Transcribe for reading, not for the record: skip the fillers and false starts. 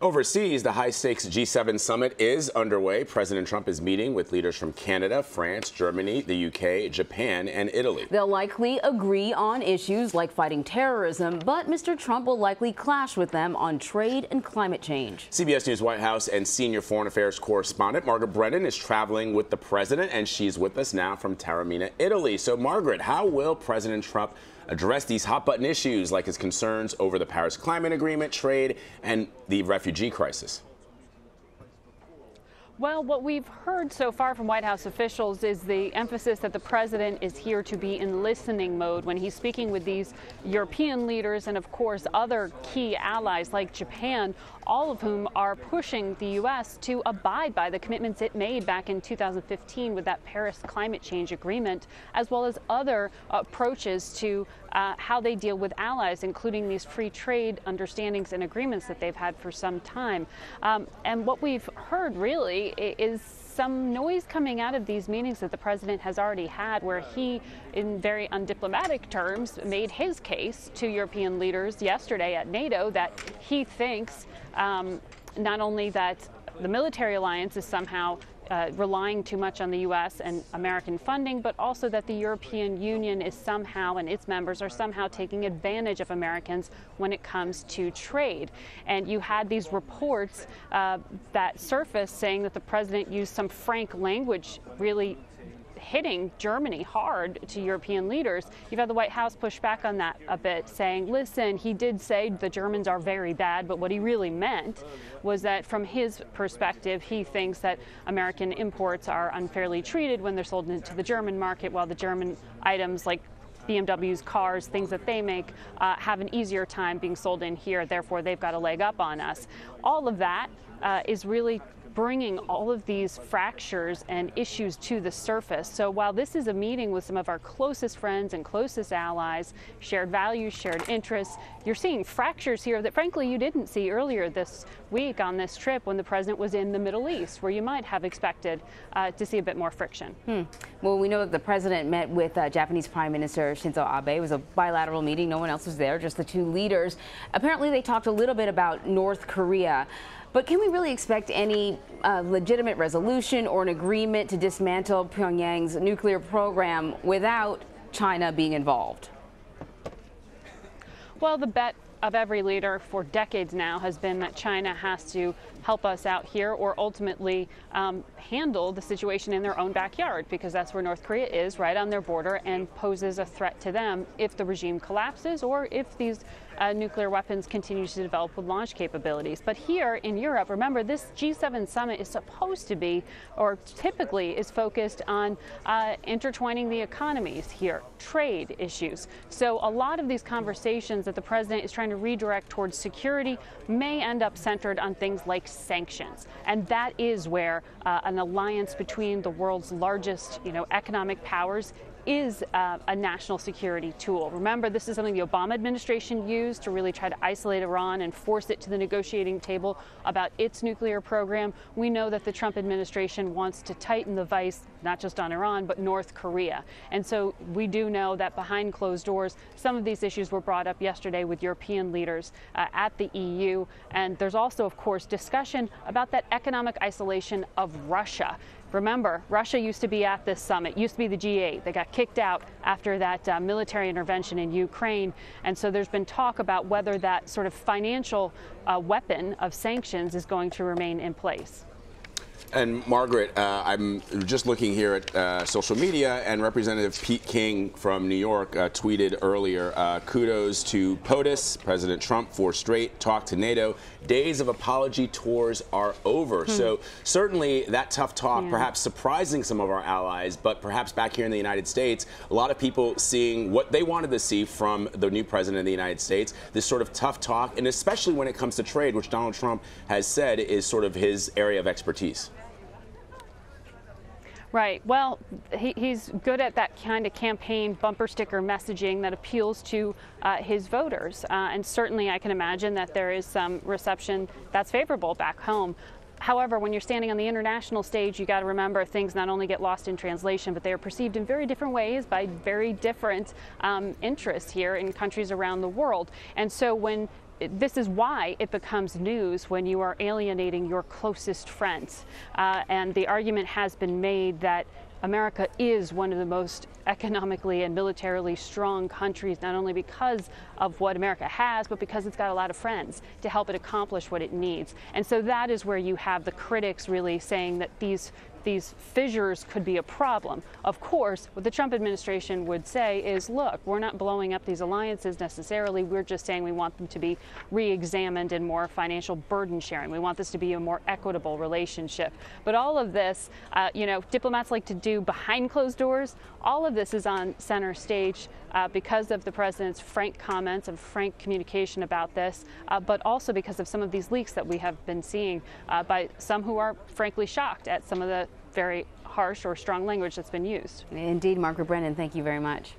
Overseas, the high-stakes G7 summit is underway. President Trump is meeting with leaders from Canada, France, Germany, the UK, Japan, and Italy. They'll likely agree on issues like fighting terrorism, but Mr. Trump will likely clash with them on trade and climate change. CBS News White House and senior foreign affairs correspondent Margaret Brennan is traveling with the president, and she's with us now from Taormina, Italy. So, Margaret, how will President Trump address these hot-button issues like his concerns over the Paris Climate Agreement, trade, and the refugee crisis? Well, what we've heard so far from White House officials is the emphasis that the president is here to be in listening mode when he's speaking with these European leaders and, of course, other key allies like Japan, all of whom are pushing the U.S. to abide by the commitments it made back in 2015 with that Paris Climate Change Agreement, as well as other approaches to how they deal with allies, including these free trade understandings and agreements that they've had for some time. And what we've heard really is some noise coming out of these meetings that the president has already had, where he, in very undiplomatic terms, made his case to European leaders yesterday at NATO that he thinks not only that the military alliance is somehow relying too much on the U.S. and American funding, but also that the European Union is somehow, and its members are somehow taking advantage of Americans when it comes to trade. And you had these reports that surfaced saying that the president used some frank language, really hitting Germany hard to European leaders. You've had the White House push back on that a bit, saying, listen, he did say the Germans are very bad, but what he really meant was that from his perspective, he thinks that American imports are unfairly treated when they're sold into the German market, while the German items like BMW's cars, things that they make, have an easier time being sold in here. Therefore, they've got a leg up on us. All of that is really bringing all of these fractures and issues to the surface. So while this is a meeting with some of our closest friends and closest allies, shared values, shared interests, you're seeing fractures here that frankly you didn't see earlier this week on this trip when the president was in the Middle East, where you might have expected to see a bit more friction. Well, we know that the president met with Japanese Prime Minister Shinzo Abe. It was a bilateral meeting. No one else was there, just the two leaders. Apparently they talked a little bit about North Korea. But can we really expect any legitimate resolution or an agreement to dismantle Pyongyang's nuclear program without China being involved? Well, the bet of every leader for decades now has been that China has to help us out here or ultimately handle the situation in their own backyard, because that's where North Korea is, right on their border, and poses a threat to them if the regime collapses or if these nuclear weapons continue to develop with launch capabilities. But here in Europe, remember, this G7 summit is supposed to be, or typically is focused on intertwining the economies here, trade issues. So a lot of these conversations that the president is trying to redirect towards security may end up centered on things like sanctions. And that is where an alliance between the world's largest, economic powers is a national security tool. Remember, this is something the Obama administration used to really try to isolate Iran and force it to the negotiating table about its nuclear program. We know that the Trump administration wants to tighten the vice, not just on Iran, but North Korea. And so we do know that behind closed doors, some of these issues were brought up yesterday with European leaders at the EU. And there's also, of course, discussion about that economic isolation of Russia. Remember, Russia used to be at this summit, used to be the G8. They got kicked out after that military intervention in Ukraine. And so there's been talk about whether that sort of financial weapon of sanctions is going to remain in place. And Margaret, I'm just looking here at social media, and Representative Pete King from New York tweeted earlier, kudos to POTUS, President Trump, 4 straight, talk to NATO. Days of apology tours are over. So certainly that tough talk, perhaps surprising some of our allies, but perhaps back here in the United States, a lot of people seeing what they wanted to see from the new president of the United States, this sort of tough talk, and especially when it comes to trade, which Donald Trump has said is sort of his area of expertise. Right. Well, he's good at that kind of campaign bumper sticker messaging that appeals to his voters. And certainly I can imagine that there is some reception that's favorable back home. However, when you're standing on the international stage, you got to remember things not only get lost in translation, but they are perceived in very different ways by very different interests here in countries around the world. And so when this is why it becomes news when you are alienating your closest friends. And the argument has been made that America is one of the most economically and militarily strong countries, not only because of what America has, but because it's got a lot of friends to help it accomplish what it needs. And so that is where you have the critics really saying that these fissures could be a problem. Of course, what the Trump administration would say is, look, we're not blowing up these alliances necessarily. We're just saying we want them to be re-examined and more financial burden sharing. We want this to be a more equitable relationship. But all of this, diplomats like to do behind closed doors. All of this is on center stage because of the president's frank comments and frank communication about this, but also because of some of these leaks that we have been seeing by some who are frankly shocked at some of the very harsh or strong language that's been used. Indeed, Margaret Brennan, thank you very much.